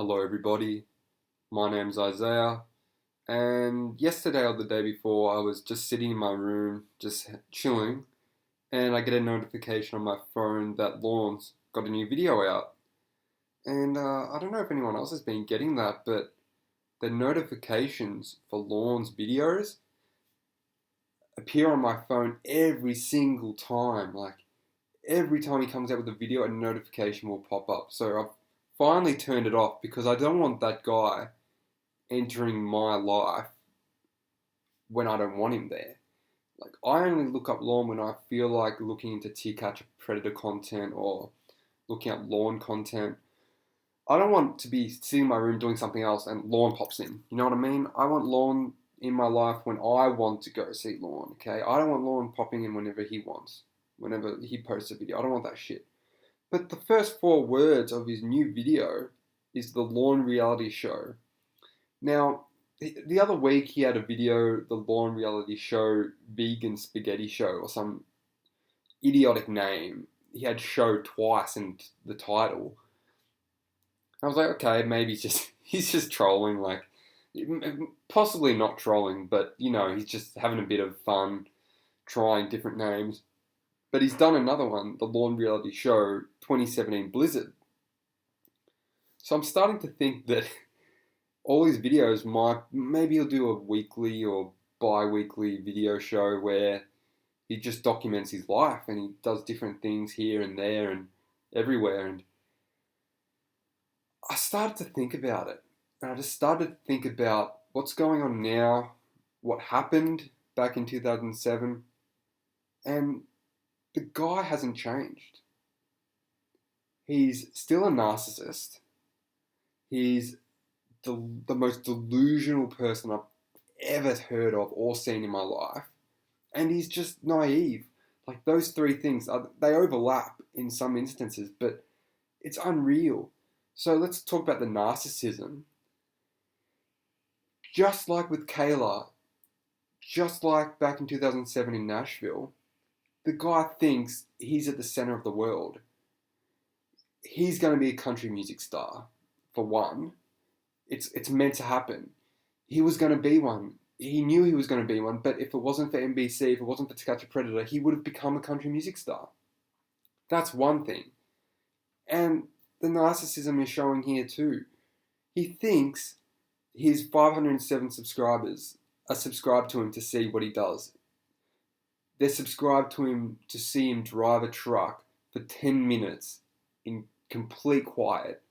Hello, everybody. My name's Isaiah, and yesterday or the day before, I was just sitting in my room, just chilling, and I get a notification on my phone that Lorne's got a new video out. And I don't know if anyone else has been getting that, but the notifications for Lorne's videos appear on my phone every single time. Like, every time he comes out with a video, a notification will pop up. So I've finally turned it off because I don't want that guy entering my life when I don't want him there. Like, I only look up Lorne when I feel like looking into Tier Catcher Predator content or looking at Lorne content. I don't want to be sitting in my room doing something else and Lorne pops in. You know what I mean? I want Lorne in my life when I want to go see Lorne, okay? I don't want Lorne popping in whenever he wants, whenever he posts a video. I don't want that shit. But the first four words of his new video is the Lorne reality show. Now, the other week he had a video, the Lorne reality show, Vegan Spaghetti Show, or some idiotic name. He had show twice in the title. I was like, okay, maybe he's just trolling, like, possibly not trolling, but he's just having a bit of fun trying different names. But he's done another one, the Lorne reality show 2017 Blizzard. So I'm starting to think that all his videos maybe he'll do a weekly or bi-weekly video show where he just documents his life and he does different things here and there and everywhere. And I started to think about it. And I just started to think about what's going on now, what happened back in 2007, and the guy hasn't changed. He's still a narcissist. He's the most delusional person I've ever heard of or seen in my life. And he's just naive. Like, those three things, they overlap in some instances, but it's unreal. So let's talk about the narcissism. Just like with Kayla, just like back in 2007 in Nashville, the guy thinks he's at the center of the world. He's going to be a country music star, for one. It's meant to happen. He was going to be one. He knew he was going to be one, but if it wasn't for NBC, if it wasn't for To Catch a Predator, he would have become a country music star. That's one thing. And the narcissism is showing here too. He thinks his 507 subscribers are subscribed to him to see what he does. They're subscribed to him to see him drive a truck for 10 minutes in complete quiet.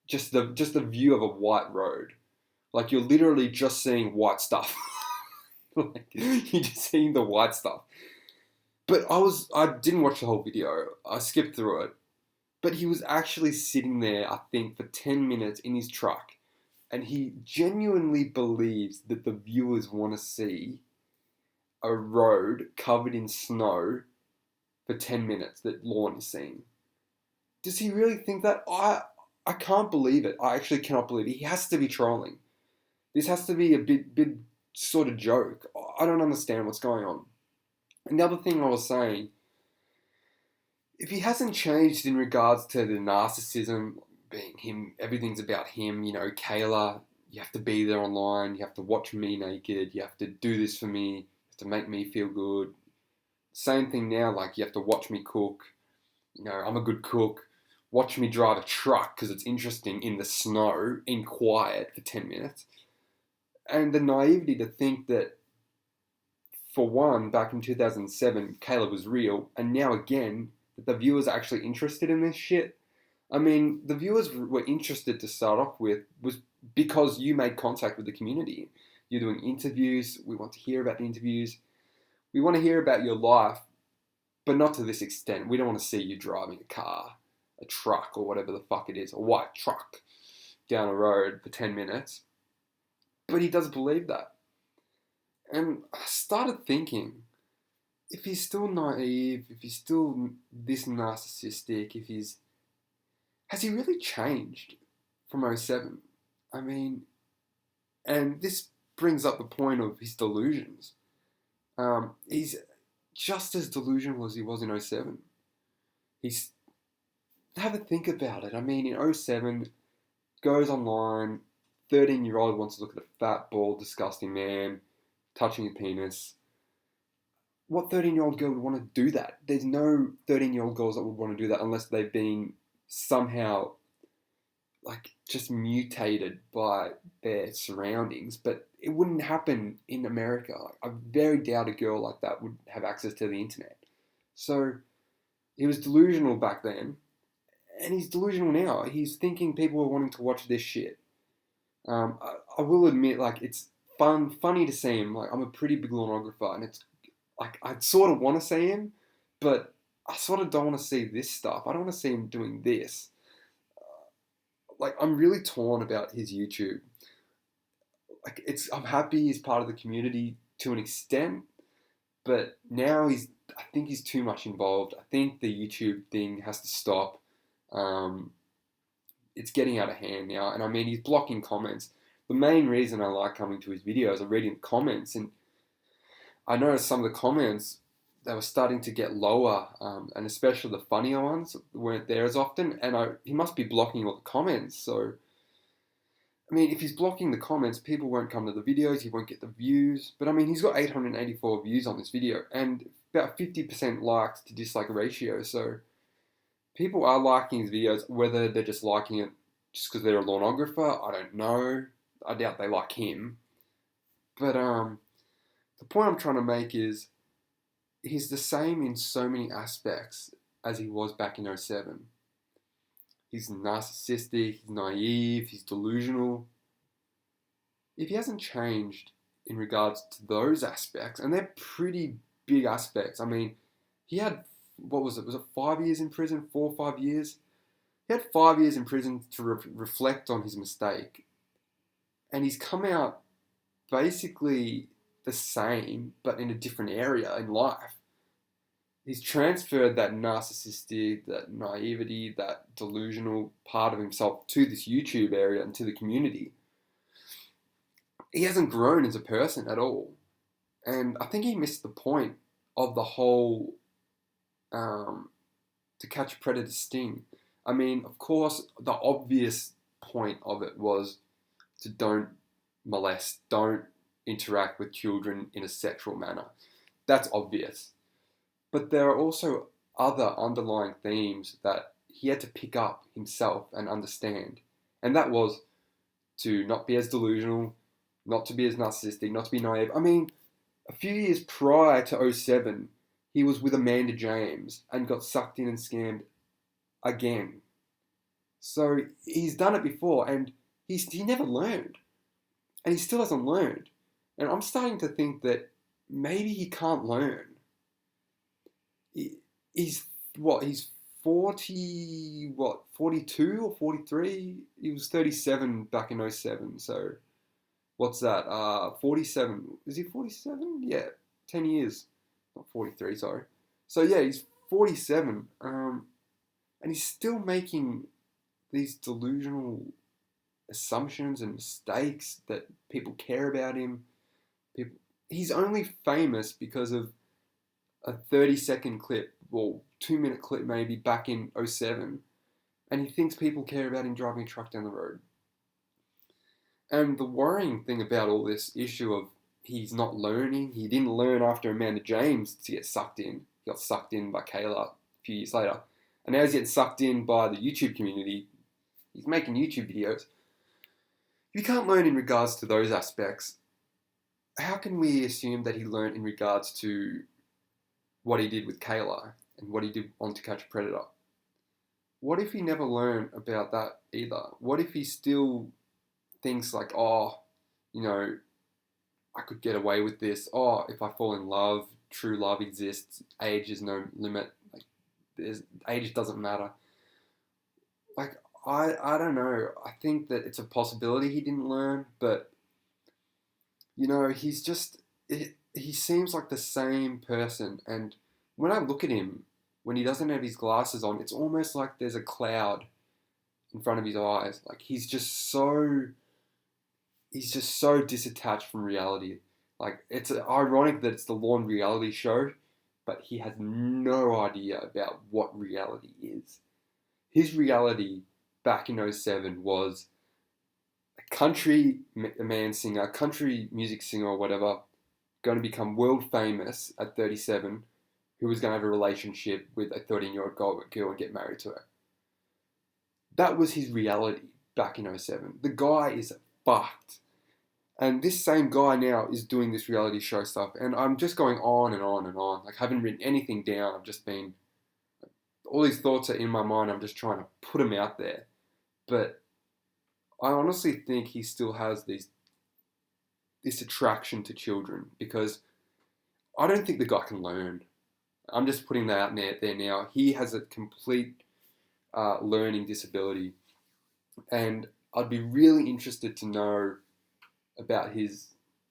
Just the view of a white road. Like, you're literally just seeing white stuff. Like, you're just seeing the white stuff. But I didn't watch the whole video. I skipped through it. But he was actually sitting there, I think, for 10 minutes in his truck. And he genuinely believes that the viewers want to see a road covered in snow for 10 minutes that Lorne is seeing. Does he really think that? I can't believe it. I actually cannot believe it. He has to be trolling. This has to be a big sort of joke. I don't understand what's going on. And the other thing I was saying, if he hasn't changed in regards to the narcissism being him, everything's about him, Kayla, you have to be there online, you have to watch me naked, you have to do this for me, you have to make me feel good. Same thing now, like, you have to watch me cook, I'm a good cook. Watch me drive a truck because it's interesting in the snow, in quiet for 10 minutes. And the naivety to think that, for one, back in 2007, Kayla was real, and now again, that the viewers are actually interested in this shit. I mean, the viewers were interested to start off with was because you made contact with the community. You're doing interviews, we want to hear about the interviews, we want to hear about your life, but not to this extent. We don't want to see you driving a car, a truck, or whatever the fuck it is, a white truck down a road for 10 minutes. But he does believe that. And I started thinking, if he's still naive, if he's still this narcissistic, has he really changed from '07? I mean, and this brings up the point of his delusions. He's just as delusional as he was in '07. He's Have a think about it. I mean, in '07, goes online, 13-year-old wants to look at a fat, bald, disgusting man touching a penis. What 13-year-old girl would want to do that? There's no 13-year-old girls that would want to do that unless they've been somehow like just mutated by their surroundings. But it wouldn't happen in America. Like, I very doubt a girl like that would have access to the internet. So he was delusional back then, and he's delusional now. He's thinking people are wanting to watch this shit. I will admit, like, it's funny to see him. Like, I'm a pretty big pornographer, and it's like I sort of want to see him, but I sort of don't want to see this stuff. I don't want to see him doing this. Like, I'm really torn about his YouTube. Like, I'm happy he's part of the community to an extent, but now I think he's too much involved. I think the YouTube thing has to stop. It's getting out of hand now, and I mean, he's blocking comments. The main reason I like coming to his videos, I'm reading the comments, and I noticed some of the comments, they were starting to get lower, and especially the funnier ones weren't there as often, and he must be blocking all the comments. So, I mean, if he's blocking the comments, people won't come to the videos, he won't get the views. But I mean, he's got 884 views on this video, and about 50% likes to dislike ratio. So people are liking his videos, whether they're just liking it just because they're a pornographer, I don't know. I doubt they like him. But the point I'm trying to make is he's the same in so many aspects as he was back in '07. He's narcissistic, he's naive, he's delusional. If he hasn't changed in regards to those aspects, and they're pretty big aspects. I mean, he had, what was it? Was it 5 years in prison? 4 or 5 years? He had 5 years in prison to reflect on his mistake. And he's come out basically the same, but in a different area in life. He's transferred that narcissistic, that naivety, that delusional part of himself to this YouTube area and to the community. He hasn't grown as a person at all. And I think he missed the point of the whole to catch a predator sting. I mean, of course, the obvious point of it was to don't molest, don't interact with children in a sexual manner. That's obvious. But there are also other underlying themes that he had to pick up himself and understand. And that was to not be as delusional, not to be as narcissistic, not to be naive. I mean, a few years prior to '07, he was with Amanda James and got sucked in and scammed again. So he's done it before, and he never learned. And he still hasn't learned. And I'm starting to think that maybe he can't learn. He's 40, 42 or 43? He was 37 back in '07, so what's that? 47. Is he 47? Yeah, 10 years. Not 43, sorry. So yeah, he's 47, and he's still making these delusional assumptions and mistakes that people care about him. He's only famous because of a 30-second clip, or 2-minute clip maybe, back in '07, and he thinks people care about him driving a truck down the road. And the worrying thing about all this issue of he's not learning, he didn't learn after Amanda James to get sucked in. He got sucked in by Kayla a few years later. And now he's getting sucked in by the YouTube community. He's making YouTube videos. If you can't learn in regards to those aspects, how can we assume that he learned in regards to what he did with Kayla and what he did on To Catch a Predator? What if he never learned about that either? What if he still thinks like, oh, you know, I could get away with this. Oh, if I fall in love, true love exists. Age is no limit. Like, age doesn't matter. Like, I don't know. I think that it's a possibility he didn't learn, but you know, he seems like the same person. And when I look at him, when he doesn't have his glasses on, it's almost like there's a cloud in front of his eyes. Like he's just so disattached from reality. Like it's ironic that it's the Lorne reality show, but he has no idea about what reality is. His reality back in '07 was country man singer, country music singer or whatever, going to become world famous at 37, who was going to have a relationship with a 13-year-old girl and get married to her. That was his reality back in '07. The guy is fucked. And this same guy now is doing this reality show stuff. And I'm just going on and on and on. Like, I haven't written anything down. I've just been, all these thoughts are in my mind. I'm just trying to put them out there. But I honestly think he still has this attraction to children, because I don't think the guy can learn. I'm just putting that out there now. He has a complete learning disability. And I'd be really interested to know about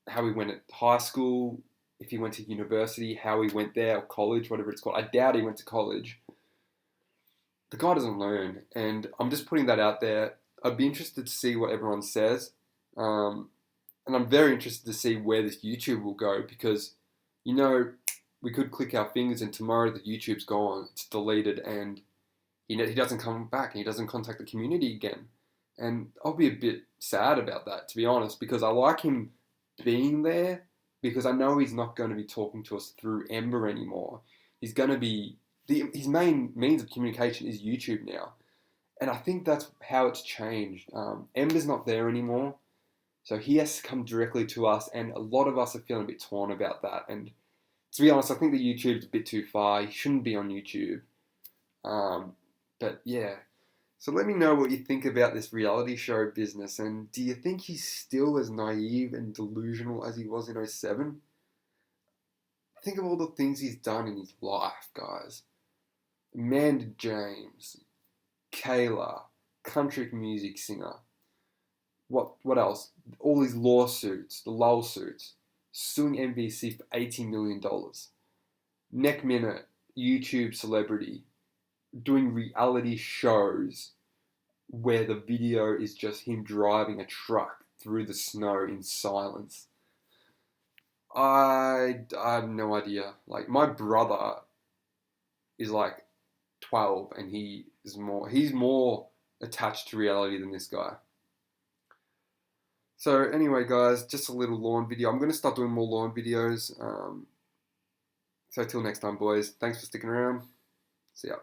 how he went at high school, if he went to university, how he went there, or college, whatever it's called. I doubt he went to college. The guy doesn't learn, and I'm just putting that out there. I'd be interested to see what everyone says, and I'm very interested to see where this YouTube will go, because, we could click our fingers and tomorrow the YouTube's gone, it's deleted, and he doesn't come back, and he doesn't contact the community again. And I'll be a bit sad about that, to be honest, because I like him being there, because I know he's not going to be talking to us through Ember anymore. He's going to be, his main means of communication is YouTube now. And I think that's how it's changed. Ember's not there anymore, so he has to come directly to us, and a lot of us are feeling a bit torn about that. And to be honest, I think the YouTube's a bit too far. He shouldn't be on YouTube. But yeah. So let me know what you think about this reality show business, and do you think he's still as naive and delusional as he was in '07? Think of all the things he's done in his life, guys. Amanda James, Kayla, country music singer. What else? All these lawsuits, the lawsuits, suing NBC for $80 million. Next minute, YouTube celebrity, doing reality shows where the video is just him driving a truck through the snow in silence. I have no idea. Like, my brother is like 12, and he's more attached to reality than this guy. So anyway, guys, just a little Lorne video. I'm going to start doing more Lorne videos. So till next time, boys. Thanks for sticking around. See ya.